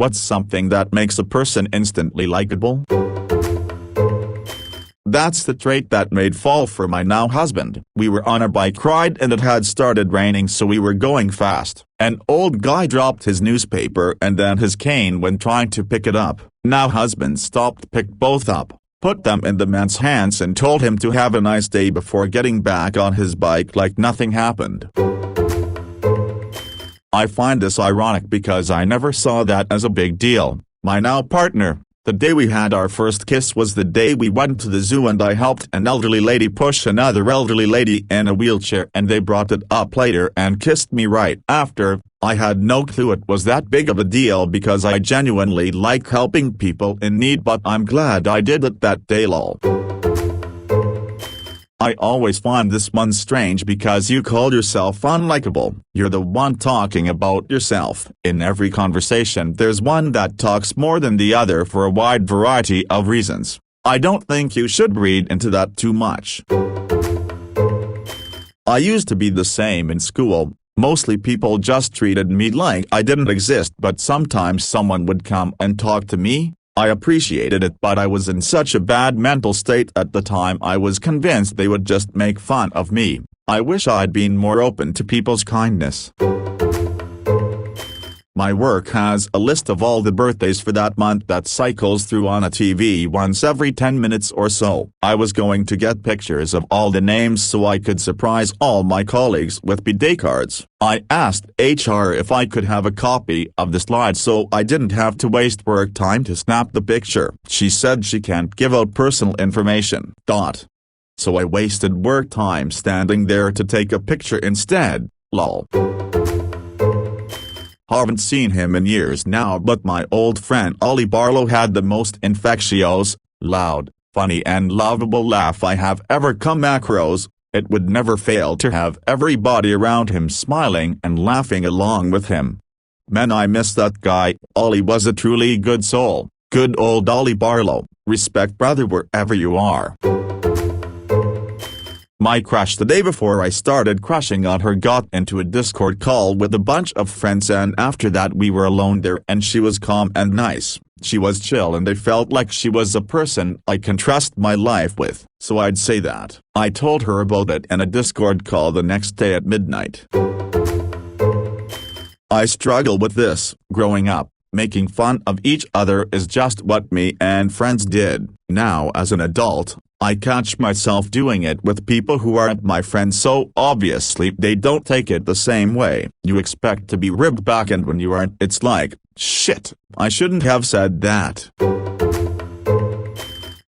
What's something that makes a person instantly likable? That's the trait that made fall for my now husband. We were on a bike ride and it had started raining, so we were going fast. An old guy dropped his newspaper and then his cane when trying to pick it up. Now husband stopped, picked both up, put them in the man's hands and told him to have a nice day before getting back on his bike like nothing happened. I find this ironic because I never saw that as a big deal. My now partner, the day we had our first kiss was the day we went to the zoo and I helped an elderly lady push another elderly lady in a wheelchair and they brought it up later and kissed me right after. I had no clue it was that big of a deal because I genuinely like helping people in need, but I'm glad I did it that day lol. I always find this one strange because you call yourself unlikable. You're the one talking about yourself. In every conversation there's one that talks more than the other for a wide variety of reasons. I don't think you should read into that too much. I used to be the same in school. Mostly people just treated me like I didn't exist, but sometimes someone would come and talk to me. I appreciated it, but I was in such a bad mental state at the time I was convinced they would just make fun of me. I wish I'd been more open to people's kindness. My work has a list of all the birthdays for that month that cycles through on a TV once every 10 minutes or so. I was going to get pictures of all the names so I could surprise all my colleagues with birthday cards. I asked HR if I could have a copy of the slide so I didn't have to waste work time to snap the picture. She said she can't give out personal information. So I wasted work time standing there to take a picture instead, lol. Haven't seen him in years now, but my old friend Ollie Barlow had the most infectious, loud, funny and lovable laugh I have ever come across. It would never fail to have everybody around him smiling and laughing along with him. Man, I miss that guy. Ollie was a truly good soul. Good old Ollie Barlow. Respect, brother, wherever you are. My crush the day before I started crushing on her got into a Discord call with a bunch of friends, and after that we were alone there and she was calm and nice. She was chill and I felt like she was a person I can trust my life with, so I'd say that. I told her about it in a Discord call the next day at midnight. I struggle with this. Growing up, making fun of each other is just what me and friends did. Now as an adult, I catch myself doing it with people who aren't my friends, so obviously they don't take it the same way. You expect to be ribbed back, and when you aren't, it's like, shit, I shouldn't have said that.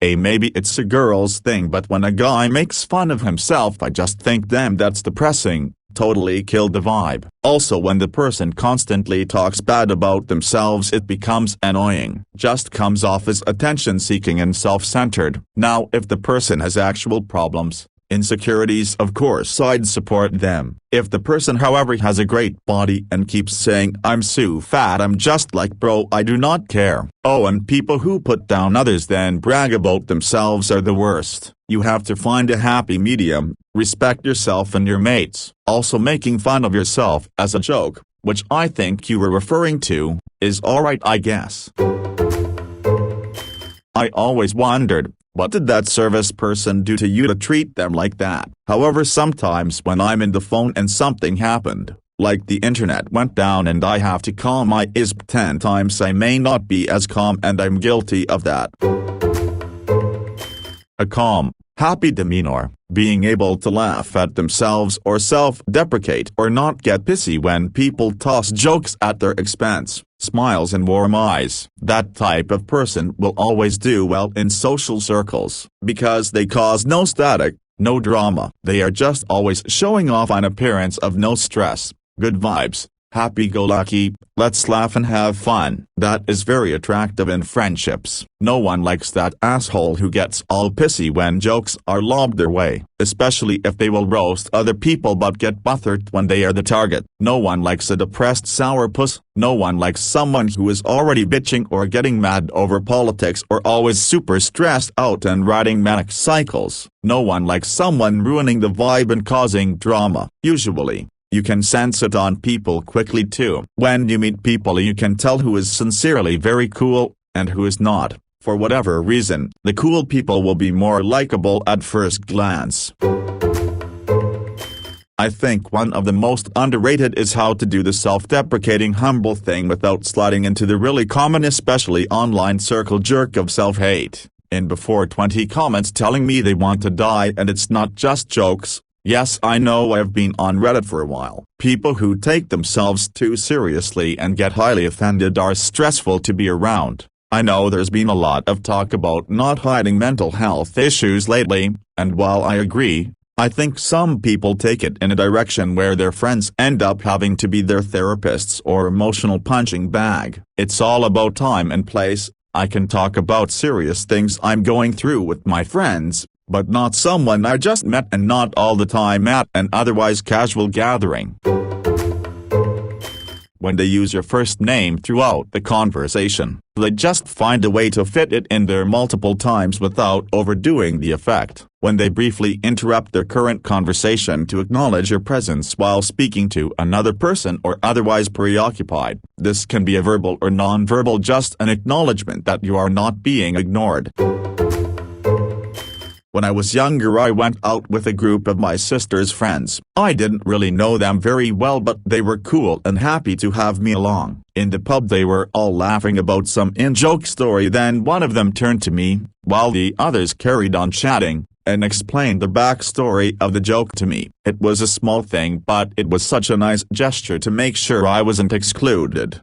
Maybe it's a girl's thing, but when a guy makes fun of himself I just think, damn, that's depressing. Totally killed the vibe. Also, when the person constantly talks bad about themselves it becomes annoying. Just comes off as attention-seeking and self-centered. Now if the person has actual problems, insecurities, of course I'd support them. If the person however has a great body and keeps saying I'm so fat, I'm just like, bro, I do not care. Oh, and people who put down others then brag about themselves are the worst. You have to find a happy medium, respect yourself and your mates. Also, making fun of yourself as a joke, which I think you were referring to, is alright I guess. I always wondered, what did that service person do to you to treat them like that? However, sometimes when I'm in the phone and something happened, like the internet went down and I have to call my ISP 10 times, I may not be as calm, and I'm guilty of that. A calm, happy demeanor, being able to laugh at themselves or self-deprecate or not get pissy when people toss jokes at their expense, smiles and warm eyes. That type of person will always do well in social circles, because they cause no static, no drama. They are just always showing off an appearance of no stress, good vibes, happy-go-lucky, let's laugh and have fun. That is very attractive in friendships. No one likes that asshole who gets all pissy when jokes are lobbed their way, especially if they will roast other people but get bothered when they are the target. No one likes a depressed sourpuss. No one likes someone who is already bitching or getting mad over politics or always super stressed out and riding manic cycles. No one likes someone ruining the vibe and causing drama. Usually, You can sense it on people quickly too. When you meet people you can tell who is sincerely very cool, and who is not. For whatever reason, the cool people will be more likable at first glance. I think one of the most underrated is how to do the self-deprecating humble thing without sliding into the really common, especially online circle jerk of self-hate. In before 20 comments telling me they want to die and it's not just jokes. Yes, I know, I've been on Reddit for a while. People who take themselves too seriously and get highly offended are stressful to be around. I know there's been a lot of talk about not hiding mental health issues lately, and while I agree, I think some people take it in a direction where their friends end up having to be their therapists or emotional punching bag. It's all about time and place. I can talk about serious things I'm going through with my friends, but not someone I just met, and not all the time at an otherwise casual gathering. When they use your first name throughout the conversation, they just find a way to fit it in there multiple times without overdoing the effect. When they briefly interrupt their current conversation to acknowledge your presence while speaking to another person or otherwise preoccupied, this can be a verbal or non-verbal, just an acknowledgement that you are not being ignored. When I was younger I went out with a group of my sister's friends. I didn't really know them very well, but they were cool and happy to have me along. In the pub they were all laughing about some in-joke story, then one of them turned to me, while the others carried on chatting, and explained the backstory of the joke to me. It was a small thing, but it was such a nice gesture to make sure I wasn't excluded.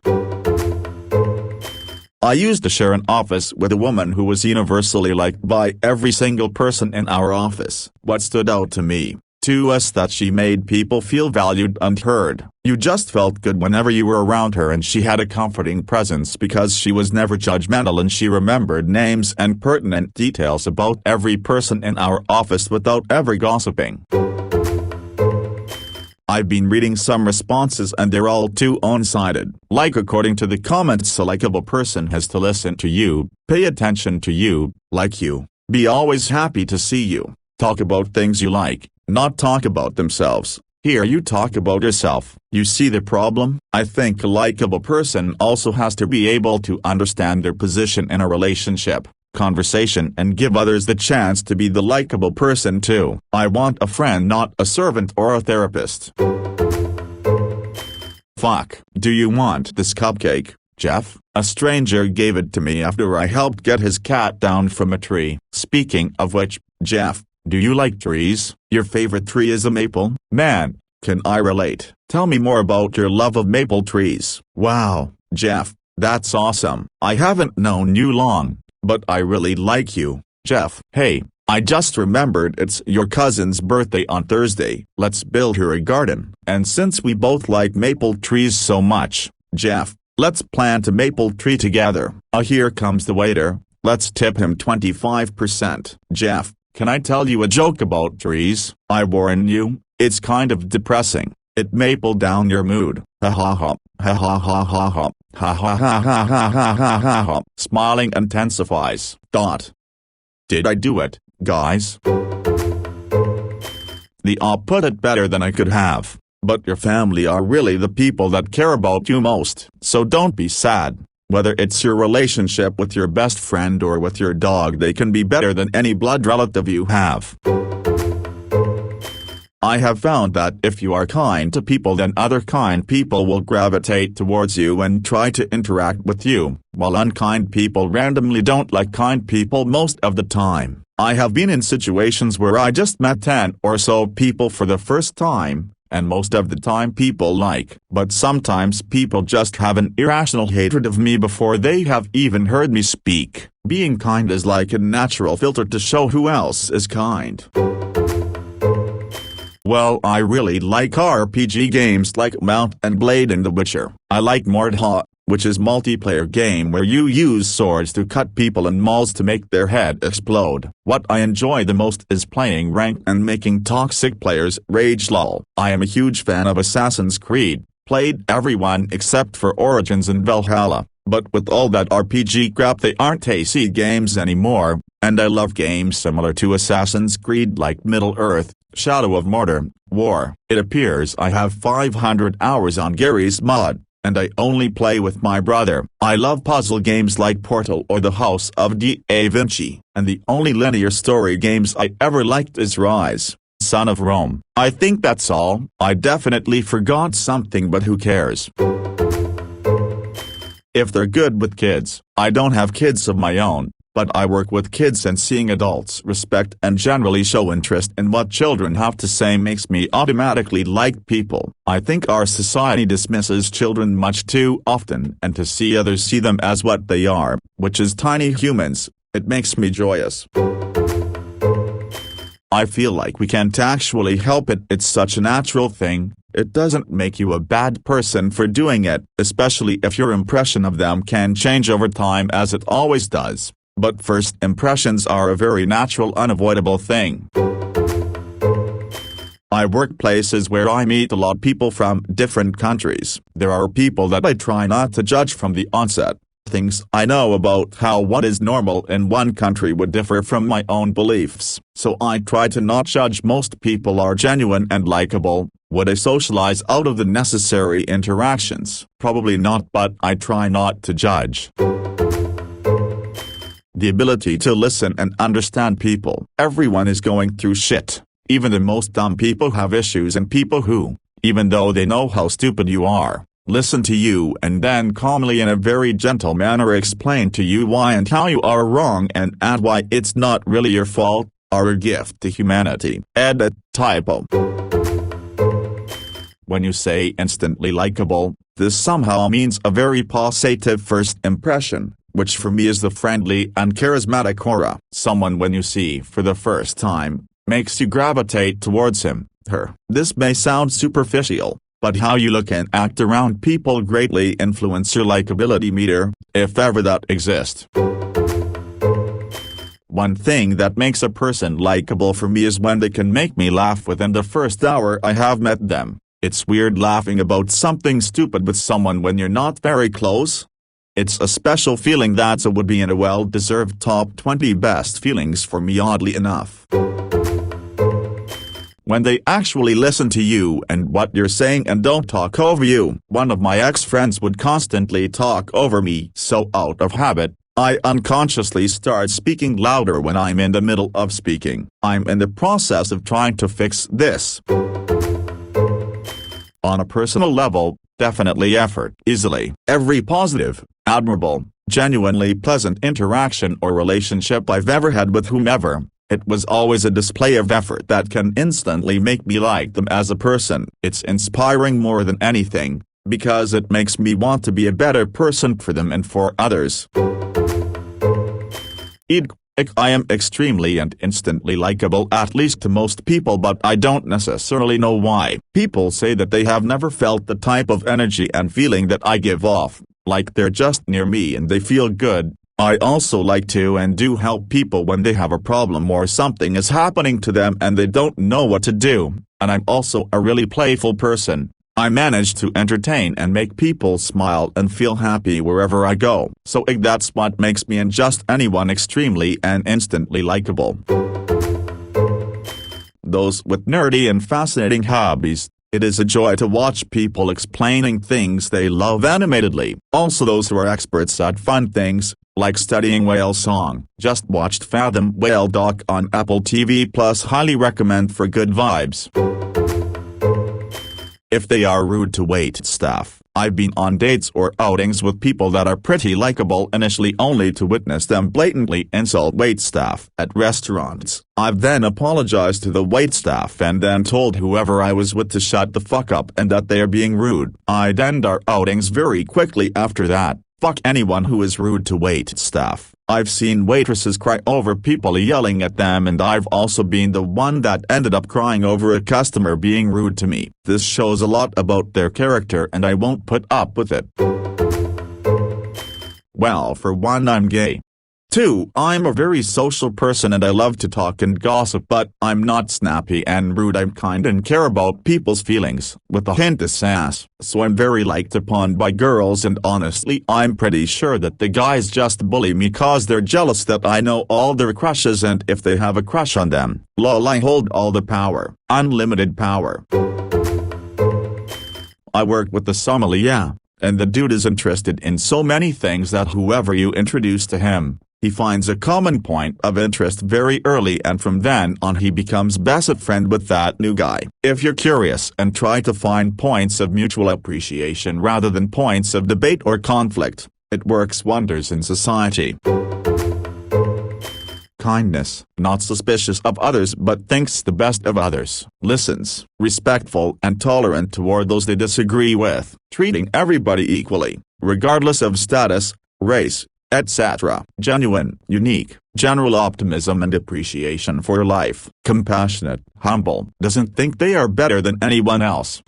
I used to share an office with a woman who was universally liked by every single person in our office. What stood out to me, was that she made people feel valued and heard. You just felt good whenever you were around her, and she had a comforting presence because she was never judgmental and she remembered names and pertinent details about every person in our office without ever gossiping. I've been reading some responses and they're all too one-sided. Like, according to the comments, a likable person has to listen to you, pay attention to you, like you, be always happy to see you, talk about things you like, not talk about themselves. Here you talk about yourself. You see the problem? I think a likable person also has to be able to understand their position in a relationship, conversation, and give others the chance to be the likable person too. I want a friend, not a servant or a therapist. Fuck, do you want this cupcake, Jeff? A stranger gave it to me after I helped get his cat down from a tree. Speaking of which, Jeff, do you like trees? Your favorite tree is a maple? Man, can I relate. Tell me more about your love of maple trees. Wow, Jeff, that's awesome. I haven't known you long, but I really like you, Jeff. Hey, I just remembered it's your cousin's birthday on Thursday. Let's build her a garden. And since we both like maple trees so much, Jeff, let's plant a maple tree together. Here comes the waiter. Let's tip him 25%. Jeff, can I tell you a joke about trees? I warn you, it's kind of depressing. It maple down your mood. Ha ha ha. Ha ha ha ha ha. Ha ha ha ha ha ha ha ha ha. Smiling intensifies. Did I do it, guys? The op put it better than I could have. But your family are really the people that care about you most. So don't be sad. Whether it's your relationship with your best friend or with your dog, they can be better than any blood relative you have. I have found that if you are kind to people, then other kind people will gravitate towards you and try to interact with you, while unkind people randomly don't like kind people most of the time. I have been in situations where I just met 10 or so people for the first time, and most of the time people like, but sometimes people just have an irrational hatred of me before they have even heard me speak. Being kind is like a natural filter to show who else is kind. Well, I really like RPG games like Mount and Blade and The Witcher. I like Mordhau, which is multiplayer game where you use swords to cut people and mauls to make their head explode. What I enjoy the most is playing ranked and making toxic players rage lol. I am a huge fan of Assassin's Creed, played everyone except for Origins and Valhalla, but with all that RPG crap they aren't AC games anymore, and I love games similar to Assassin's Creed like Middle-earth, Shadow of Mordor, War. It appears I have 500 hours on Gary's mod, and I only play with my brother. I love puzzle games like Portal or The House of Da Vinci, and the only linear story games I ever liked is Rise, Son of Rome. I think that's all. I definitely forgot something, but who cares? If they're good with kids. I don't have kids of my own, but I work with kids, and seeing adults respect and generally show interest in what children have to say makes me automatically like people. I think our society dismisses children much too often, and to see others see them as what they are, which is tiny humans, it makes me joyous. I feel like we can't actually help it. It's such a natural thing. It doesn't make you a bad person for doing it, especially if your impression of them can change over time, as it always does. But first impressions are a very natural, unavoidable thing. I work places where I meet a lot of people from different countries. There are people that I try not to judge from the onset. Things I know about how what is normal in one country would differ from my own beliefs, so I try to not judge. Most people are genuine and likable. Would I socialize out of the necessary interactions? Probably not, but I try not to judge. The ability to listen and understand people. Everyone is going through shit. Even the most dumb people have issues, and people who, even though they know how stupid you are, listen to you and then calmly in a very gentle manner explain to you why and how you are wrong and add why it's not really your fault, are a gift to humanity. Edit typo. When you say instantly likable, this somehow means a very positive first impression, which for me is the friendly and charismatic aura. Someone when you see for the first time, makes you gravitate towards him, her. This may sound superficial, but how you look and act around people greatly influence your likability meter, if ever that exists. One thing that makes a person likable for me is when they can make me laugh within the first hour I have met them. It's weird laughing about something stupid with someone when you're not very close. It's a special feeling that would be in a well-deserved top 20 best feelings for me, oddly enough. When they actually listen to you and what you're saying and don't talk over you. One of my ex-friends would constantly talk over me, so out of habit, I unconsciously start speaking louder when I'm in the middle of speaking. I'm in the process of trying to fix this. On a personal level, definitely effort. Easily. Every positive, admirable, genuinely pleasant interaction or relationship I've ever had with whomever, it was always a display of effort that can instantly make me like them as a person. It's inspiring more than anything, because it makes me want to be a better person for them and for others. I am extremely and instantly likable, at least to most people, but I don't necessarily know why. People say that they have never felt the type of energy and feeling that I give off, like they're just near me and they feel good. I also like to and do help people when they have a problem or something is happening to them and they don't know what to do, and I'm also a really playful person. I manage to entertain and make people smile and feel happy wherever I go. So that's what makes me and just anyone extremely and instantly likable. Those with nerdy and fascinating hobbies. It is a joy to watch people explaining things they love animatedly. Also those who are experts at fun things, like studying whale song. Just watched Fathom Whale doc on Apple TV Plus. Highly recommend for good vibes. If they are rude to wait staff. I've been on dates or outings with people that are pretty likable initially, only to witness them blatantly insult waitstaff at restaurants. I've then apologized to the waitstaff and then told whoever I was with to shut the fuck up and that they are being rude. I'd end our outings very quickly after that. Fuck anyone who is rude to waitstaff. I've seen waitresses cry over people yelling at them, and I've also been the one that ended up crying over a customer being rude to me. This shows a lot about their character and I won't put up with it. Well, for one, I'm gay. 2. I'm a very social person and I love to talk and gossip, but I'm not snappy and rude. I'm kind and care about people's feelings, with a hint of sass, so I'm very liked upon by girls, and honestly I'm pretty sure that the guys just bully me cause they're jealous that I know all their crushes, and if they have a crush on them, lol, I hold all the power, unlimited power. I work with the sommelier, and the dude is interested in so many things that whoever you introduce to him, he finds a common point of interest very early, and from then on he becomes best friend with that new guy. If you're curious and try to find points of mutual appreciation rather than points of debate or conflict, it works wonders in society. Kindness, not suspicious of others but thinks the best of others, listens, respectful and tolerant toward those they disagree with, treating everybody equally, regardless of status, race, etc. Genuine, unique, general optimism and appreciation for life, compassionate, humble, doesn't think they are better than anyone else.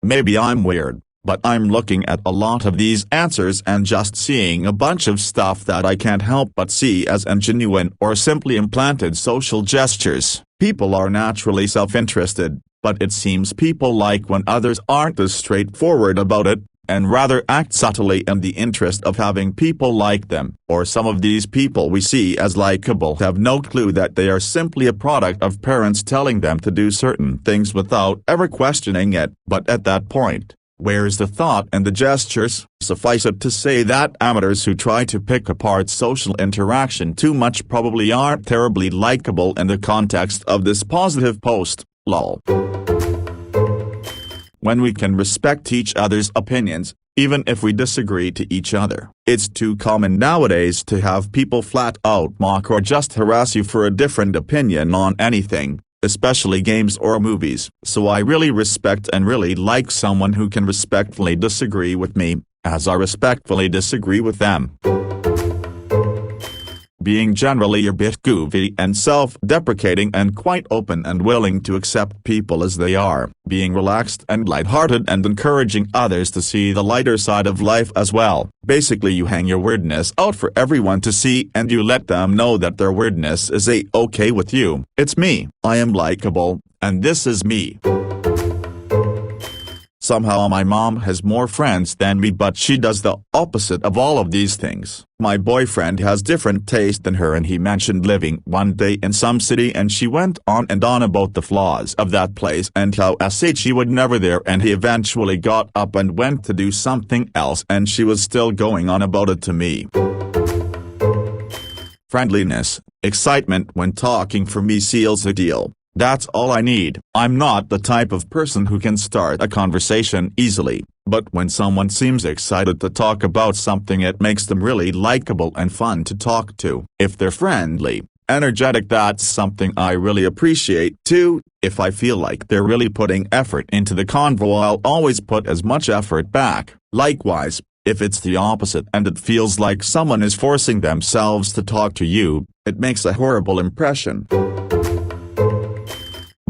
Maybe I'm weird, but I'm looking at a lot of these answers and just seeing a bunch of stuff that I can't help but see as genuine or simply implanted social gestures. People are naturally self-interested, but it seems people like when others aren't as straightforward about it, and rather act subtly in the interest of having people like them. Or some of these people we see as likable have no clue that they are simply a product of parents telling them to do certain things without ever questioning it. But at that point, where's the thought and the gestures? Suffice it to say that amateurs who try to pick apart social interaction too much probably aren't terribly likable in the context of this positive post, lol. When we can respect each other's opinions, even if we disagree to each other. It's too common nowadays to have people flat out mock or just harass you for a different opinion on anything, especially games or movies. So I really respect and really like someone who can respectfully disagree with me, as I respectfully disagree with them. Being generally a bit goofy and self-deprecating and quite open and willing to accept people as they are. Being relaxed and lighthearted and encouraging others to see the lighter side of life as well. Basically you hang your weirdness out for everyone to see and you let them know that their weirdness is okay with you. It's me, I am likable, and this is me. Somehow my mom has more friends than me, but she does the opposite of all of these things. My boyfriend has different taste than her, and he mentioned living one day in some city and she went on and on about the flaws of that place and how she would never there, and he eventually got up and went to do something else and she was still going on about it to me. Friendliness, excitement when talking for me seals the deal. That's all I need. I'm not the type of person who can start a conversation easily, but when someone seems excited to talk about something, it makes them really likable and fun to talk to. If they're friendly, energetic, that's something I really appreciate too. If I feel like they're really putting effort into the convo, I'll always put as much effort back. Likewise, if it's the opposite and it feels like someone is forcing themselves to talk to you, it makes a horrible impression.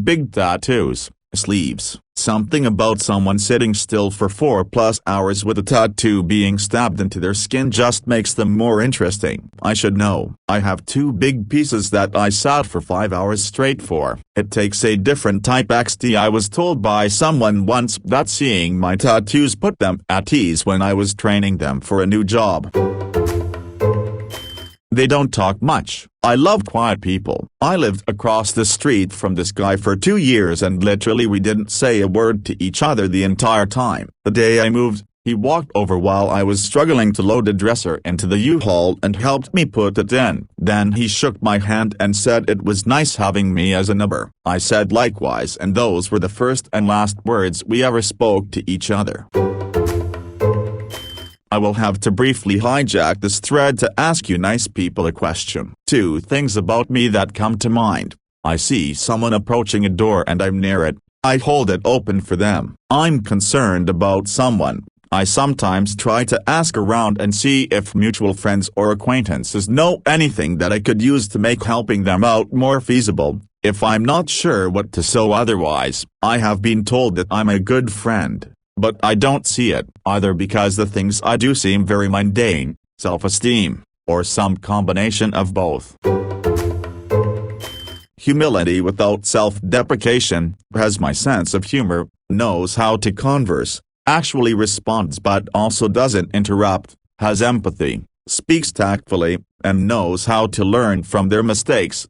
Big tattoos, sleeves. Something about someone sitting still for 4+ hours with a tattoo being stabbed into their skin just makes them more interesting. I should know. I have 2 big pieces that I sat for 5 hours straight for. It takes a different type XD. I was told by someone once that seeing my tattoos put them at ease when I was training them for a new job. They don't talk much. I love quiet people. I lived across the street from this guy for 2 years and literally we didn't say a word to each other the entire time. The day I moved, he walked over while I was struggling to load a dresser into the U-Haul and helped me put it in. Then he shook my hand and said it was nice having me as a neighbor. I said likewise, and those were the first and last words we ever spoke to each other. I will have to briefly hijack this thread to ask you nice people a question. 2 things about me that come to mind. I see someone approaching a door and I'm near it. I hold it open for them. I'm concerned about someone. I sometimes try to ask around and see if mutual friends or acquaintances know anything that I could use to make helping them out more feasible. If I'm not sure what to say otherwise, I have been told that I'm a good friend. But I don't see it, either because the things I do seem very mundane, self-esteem, or some combination of both. Humility without self-deprecation, has my sense of humor, knows how to converse, actually responds but also doesn't interrupt, has empathy, speaks tactfully, and knows how to learn from their mistakes.